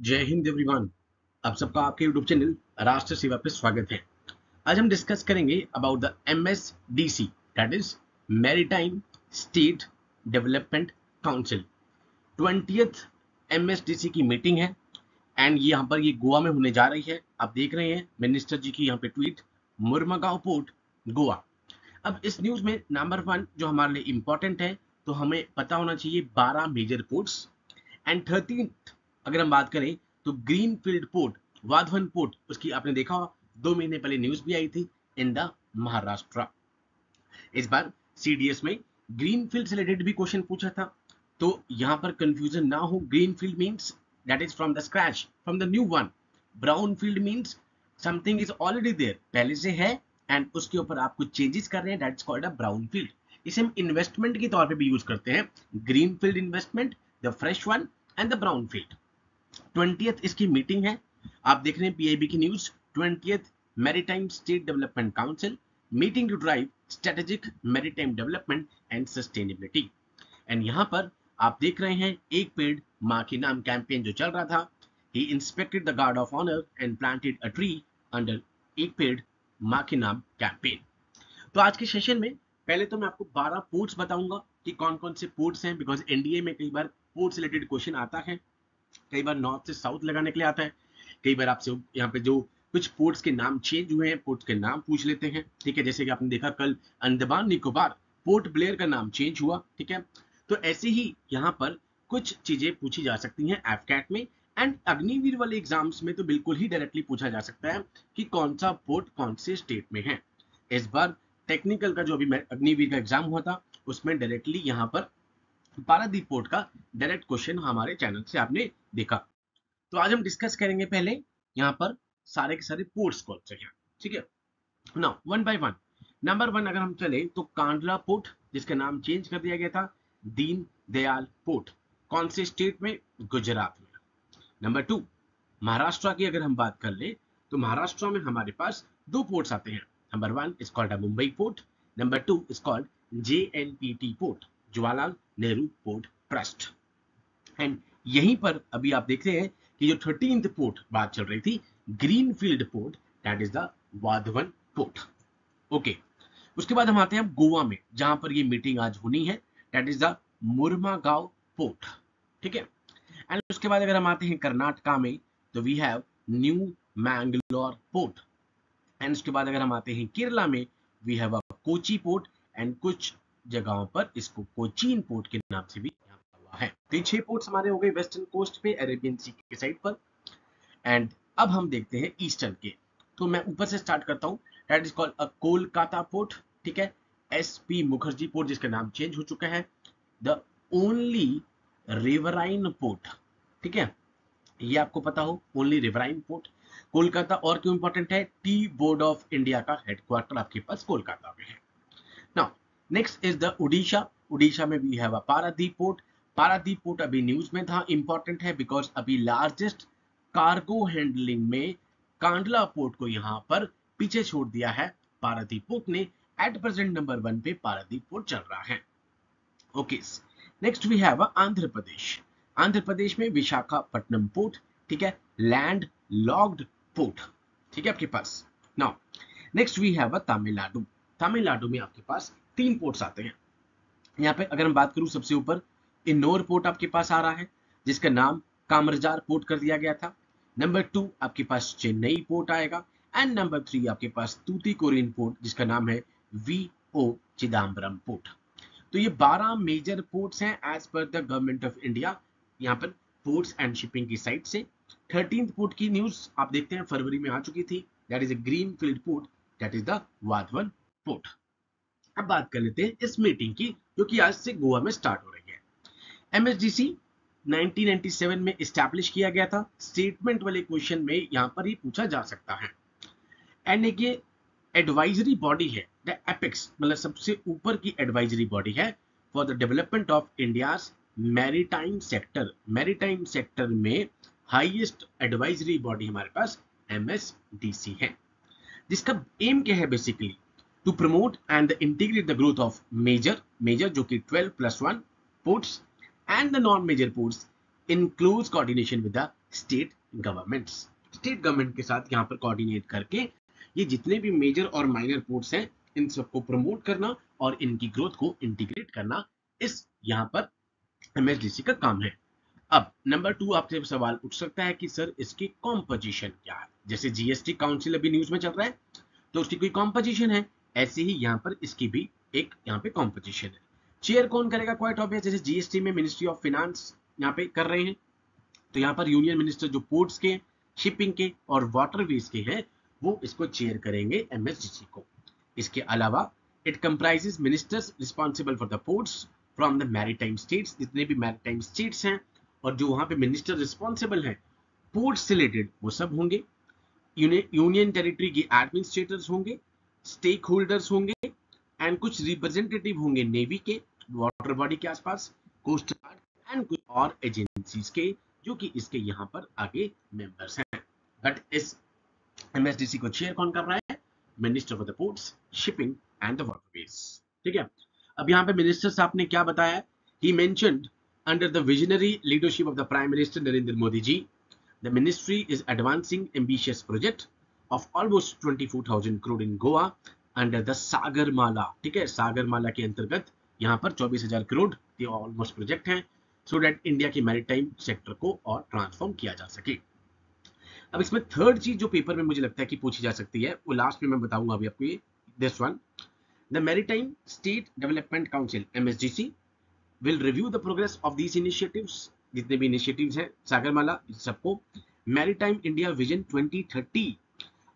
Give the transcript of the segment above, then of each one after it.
जय हिंद एवरीवन। आप सबका आपके यूट्यूब चैनल राष्ट्र सेवा पे स्वागत है। आज हम डिस्कस करेंगे about the MSDC, that is maritime state development council. 20th MSDC की मीटिंग है एंड यहाँ पर ये गोवा में होने जा रही है। आप देख रहे हैं मिनिस्टर जी की यहाँ पे ट्वीट, मुरमगांव पोर्ट गोवा। अब इस न्यूज में नंबर 1 जो हमारे लिए इंपॉर्टेंट है, तो हमें पता होना चाहिए 12 मेजर पोर्ट्स एंड 13th अगर हम बात करें तो ग्रीनफील्ड पोर्ट, वाधवन पोर्ट, उसकी आपने देखा 2 महीने पहले न्यूज भी आई थी इन द महाराष्ट्र। इस बार CDS में ग्रीनफील्ड से रिलेटेड भी क्वेश्चन पूछा था, तो यहां पर कंफ्यूजन ना हो। Greenfield means that is from the scratch, from the new one. Brown field means something is already there, पहले से है एंड उसके ऊपर आप कुछ चेंजेस कर रहे हैं, that's called a brown field. इसे हम इन्वेस्टमेंट के तौर पे भी यूज करते हैं, green field investment, the fresh one and the brown field. 20th इसकी मीटिंग है, आप देख रहे हैं PIB की news. 20th maritime state development council meeting to drive strategic maritime development and sustainability. And यहाँ पर आप देख रहे हैं एक पेड़ माँ के नाम कैंपेन जो चल रहा था। He inspected the guard of honour and planted a tree under एक पेड़ माँ के नाम कैंपेन। तो आज के सेशन में पहले तो मैं आपको 12 पोर्ट्स बताऊंगा कि कौन कौन से पोर्ट्स हैं, बिकॉज NDA में कई बार पोर्ट से रिलेटेड क्वेश्चन आता है, कई बार नॉर्थ से साउथ लगाने के लिए आता है, कई बार आपसे यहाँ पे जो कुछ पोर्ट्स के नाम चेंज हुए हैं, पोर्ट्स के नाम पूछ लेते हैं। ठीक है, जैसे कि आपने देखा कल अंडमान निकोबार पोर्ट ब्लेयर का नाम चेंज हुआ। ठीक है, तो ऐसे ही यहाँ पर कुछ चीजें पूछी जा सकती हैं एफकैट में एंड अग्निवीर वाले एग्जाम्स में तो बिल्कुल ही डायरेक्टली पूछा जा सकता है कि कौन सा पोर्ट कौन से स्टेट में है। इस बार टेक्निकल का जो अभी अग्निवीर का एग्जाम हुआ था उसमें डायरेक्टली यहाँ पर पारादीप पोर्ट का डायरेक्ट क्वेश्चन हमारे चैनल से आपने देखा। तो आज हम डिस्कस करेंगे पहले यहाँ पर सारे के सारे पोर्ट्स कौन से हैं। ठीक है, now one by one. Number 1 अगर हम चले तो कांडला पोर्ट, जिसका नाम चेंज कर दिया गया था दीन दयाल पोर्ट, कौन से स्टेट में? गुजरात में। नंबर 2 महाराष्ट्र की अगर हम बात कर ले तो महाराष्ट्र में हमारे पास 2 पोर्ट्स आते हैं। Number 1 is called Mumbai port, number 2 is called JNPT port, Jawaharlal Nehru port trust. And यहीं पर अभी आप देख रहे हैं कि जो 13th पोर्ट बात चल रही थी, greenfield port, that is the Vadhavan port. Okay, उसके बाद हम आते हैं गोवा में, जहां पर ये मीटिंग आज होनी है, दैट इज द मुरमागांव पोर्ट। ठीक है, एंड उसके बाद अगर हम आते हैं कर्नाटका में तो we have new Mangalore port. And उसके बाद अगर हम आते हैं केरला में we have a Kochi port and कुछ जगहों पर इसको कोचीन पोर्ट के नाम से भी जाना हुआ है। तो ये 6 पोर्ट्स हमारे हो गए वेस्टर्न कोस्ट पे, अरेबियन सी के साइड पर। एंड अब हम देखते हैं ईस्टर्न के, तो मैं ऊपर से स्टार्ट करता हूं, that is called a Kolkata port. ठीक है, SP मुखर्जी पोर्ट, जिसका नाम चेंज हो चुका है, द ओनली रिवराइन पोर्ट। ठीक है, ये आपको पता हो, ओनली रिवराइन पोर्ट कोलकाता। और क्यों इंपॉर्टेंट है? टी बोर्ड ऑफ इंडिया का हेडक्वार्टर आपके पास कोलकाता में है। Now next is the Orissa. Orissa में we have a Paradip port. Paradip port अभी न्यूज में था, इंपॉर्टेंट है बिकॉज अभी लार्जेस्ट कार्गो हैंडलिंग में कांडला पोर्ट को यहां पर पीछे छोड़ दिया है पारादीप पोर्ट ने। एट प्रेजेंट नंबर 1 पे पारादीप पोर्ट चल रहा है। Okay, next we have Andhra Pradesh. Andhra Pradesh में विशाखापट्टनम पोर्ट। ठीक है, लैंड लॉक्ड पोर्ट। ठीक है आपके पास। Now next we have Tamil Nadu. Tamil Nadu में आपके पास 3 पोर्ट्स आते हैं। यहाँ पे अगर हम बात करूं, सबसे ऊपर इन्नोर पोर्ट आपके पास आ रहा है, जिसका नाम कामरजार पोर्ट कर दिया गया था। नंबर 2 आपके पास चेन्नई पोर्ट आएगा एंड नंबर 3 आपके पास तूतीकोरिन पोर्ट, जिसका नाम है VO चिदम्बरम पोर्ट। तो ये 12 मेजर पोर्ट्स हैं as per the government of India, यहाँ पर पोर्ट्स एंड शिपिंग की साइड से। 13th पोर्ट की न्यूज आप देखते हैं फरवरी में आ चुकी थी, that is a green field port, that is the Vadhavan port. अब बात कर लेते हैं इस मीटिंग की, जो कि आज से गोवा में स्टार्ट हो रही है। MSDC 1997 में इस्टेब्लिश किया गया था। स्टेटमेंट वाले क्वेश्चन में यहां पर ही पूछा जा सकता है। एंड एक ये एडवाइजरी बॉडी है, द एपेक्स, मतलब सबसे ऊपर की एडवाइजरी बॉडी है for the development of India's maritime sector. Maritime sector में हाईएस्ट एडवाइजरी बॉडी हमारे पास MSDC है, जिसका एम क्या है? Basically to promote and integrate the growth of major जो कि 12+1 ports and the non-major ports in close coordination with the state governments. State government के साथ यहाँ पर कोऑर्डिनेट करके ये जितने भी मेजर और माइनर पोर्ट्स हैं इन सबको प्रमोट करना और इनकी ग्रोथ को इंटीग्रेट करना इस यहाँ पर एमएसडीसी का काम है। अब नंबर 2 आपसे सवाल उठ सकता है कि सर इसकी कॉम्पोजिशन क्या है। जैसे जीएसटी काउंसिल अभी न्यूज में चल रहा है तो उसकी कोई कॉम्पोजिशन है, ऐसे ही यहाँ पर इसकी भी एक यहाँ पे कॉम्पोजिशन है। चेयर कौन करेगा, क्वाइट ऑब्वियस। जैसे जीएसटी में मिनिस्ट्री ऑफ फाइनेंस यहाँ पे कर रहे हैं तो यहाँ पर यूनियन मिनिस्टर जो पोर्ट्स के, शिपिंग के और वाटरवेज के हैं वो इसको चेयर करेंगे एमएसडीसी को। इसके अलावा it comprises ministers responsible for the ports from the maritime states. जितने भी मैरीटाइम स्टेट्स हैं और जो वहां पे मिनिस्टर रिस्पॉन्सिबल हैं पोर्ट्स से रिलेटेड वो सब होंगे। यूनियन टेरिटरी के एडमिनिस्ट्रेटर्स होंगे, स्टेक होल्डर्स होंगे एंड कुछ रिप्रेजेंटेटिव होंगे नेवी के, वाटर बॉडी के आसपास, कोस्ट गार्ड एंड कुछ और एजेंसीज के जो कि इसके यहाँ पर आगे मेंबर्स हैं। बट इस एमएसडीसी को चेयर कौन कर रहा है, minister for the ports, shipping and the waterways. ठीक है, अब यहाँ पे मिनिस्टर साहब ने क्या बताया, ही mentioned under the visionary leadership of the Prime Minister Narendra Modi ji, the ministry is advancing ambitious project of almost 24,000 crore in Goa under the Sagarmala। ठीक है, सागरमाला के अंतर्गत यहाँ पर 24,000 करोड़ ये ऑलमोस्ट प्रोजेक्ट हैं सो दैट इंडिया के maritime sector को और ट्रांसफॉर्म किया जा सके। अब इसमें थर्ड चीज जो पेपर में मुझे लगता है कि पूछी जा सकती है वो लास्ट में मैं बताऊंगा अभी आपको, ये this one, the maritime state development council MSDC will review the progress of these initiatives। जितने भी इनिशिएटिव्स हैं सागरमाला सबको, मैरीटाइम इंडिया विजन 2030।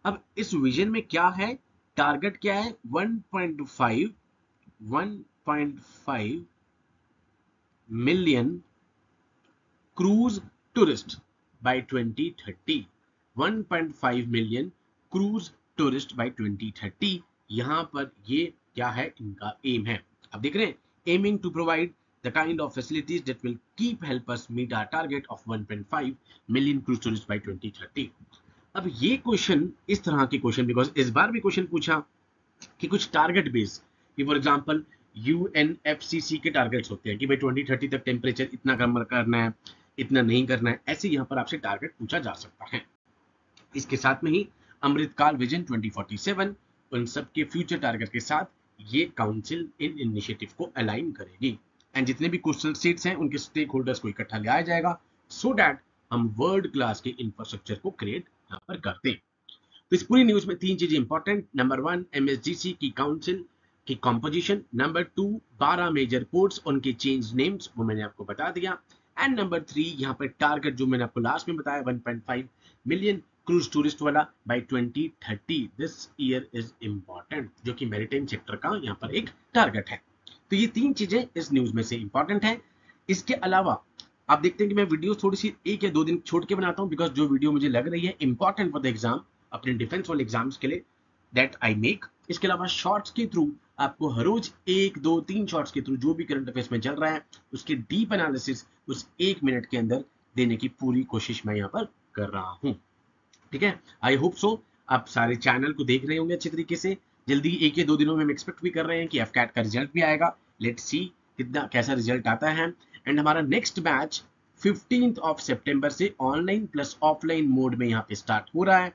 अब इस विजन में क्या है, टारगेट क्या है, 1.5 million cruise tourist by 2030। 1.5 million cruise tourist by 2030 यहां पर ये क्या है, इनका एम है। अब देख रहे हैं, aiming to provide the kind of facilities that will keep help us meet our target of 1.5 million cruise tourists by 2030। अब ये क्वेश्चन इस तरह के क्वेश्चन, बिकॉज इस बार भी क्वेश्चन पूछा कि कुछ टारगेट बेस, कि फॉर एग्जांपल यूएनएफसीसी के टारगेट्स होते हैं कि भाई 2030 तक टेम्परेचर इतना कम करना है, इतना नहीं करना है, ऐसे यहाँ पर आपसे टारगेट पूछा जा सकता है। इसके साथ में ही अमृतकाल विजन 2047 उन सब के फ्यूचर टारगेट के साथ ये काउंसिल इन इनिशिएटिव को अलाइन करेगी एंड जितने भी कोस्टल स्टेट्स हैं उनके स्टेक होल्डर्स को इकट्ठा लाया जाएगा सो दैट हम वर्ल्ड क्लास के इंफ्रास्ट्रक्चर को क्रिएट यहाँ पर करते हैं। तो इस पूरी न्यूज में 3 चीजें इंपॉर्टेंट, नंबर 1 एमएसडीसी की काउंसिल की कॉम्पोजिशन, नंबर 2 12 मेजर पोर्ट्स उनके चेंज नेम्स वो मैंने आपको बता दिया, एंड नंबर 3 यहाँ पर टारगेट जो मैंने आपको लास्ट में बताया 1.5 मिलियन क्रूज टूरिस्ट वाला by 2030 this year is important, जो कि मैरीटाइम सेक्टर का यहाँ पर एक टारगेट है। तो ये 3 चीजें इस न्यूज में से इंपॉर्टेंट है। इसके अलावा आप देखते हैं कि मैं वीडियो थोड़ी सी 1 या 2 दिन छोड़ के बनाता हूं बिकॉज जो वीडियो मुझे लग रही है इंपॉर्टेंट फॉर द एग्जाम, अपने डिफेंस वाले एग्जाम्स के लिए, दैट आई मेक। इसके अलावा शॉर्ट्स के थ्रू आपको हर रोज 1, 2, 3 शॉर्ट्स के थ्रू जो भी करंट अफेयर्स में चल रहा है उसके डीप एनालिसिस उस 1 मिनट के अंदर देने की पूरी कोशिश मैं यहाँ पर कर रहा हूँ। ठीक है, आई होप सो आप सारे चैनल को देख रहे होंगे अच्छे तरीके से। जल्दी 1 या 2 दिनों में हम एक्सपेक्ट भी कर रहे हैं कि एफकैट का रिजल्ट भी आएगा, लेट्स सी कितना कैसा रिजल्ट आता है। एंड हमारा नेक्स्ट बैच 15 सितंबर से ऑनलाइन प्लस ऑफलाइन मोड में यहाँ पे स्टार्ट हो रहा है।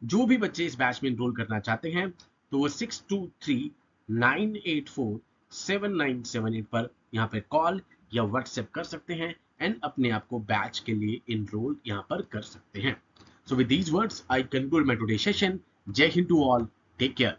जो भी बच्चे इस बैच में एनरोल करना चाहते हैं तो वो 6239847978 पर यहाँ पे कॉल या व्हाट्सएप कर सकते हैं एंड अपने आप को बैच के लिए एनरोल यहाँ पर कर सकते हैं। So with these words, I conclude my today's session. Jai Hind to all. Take care.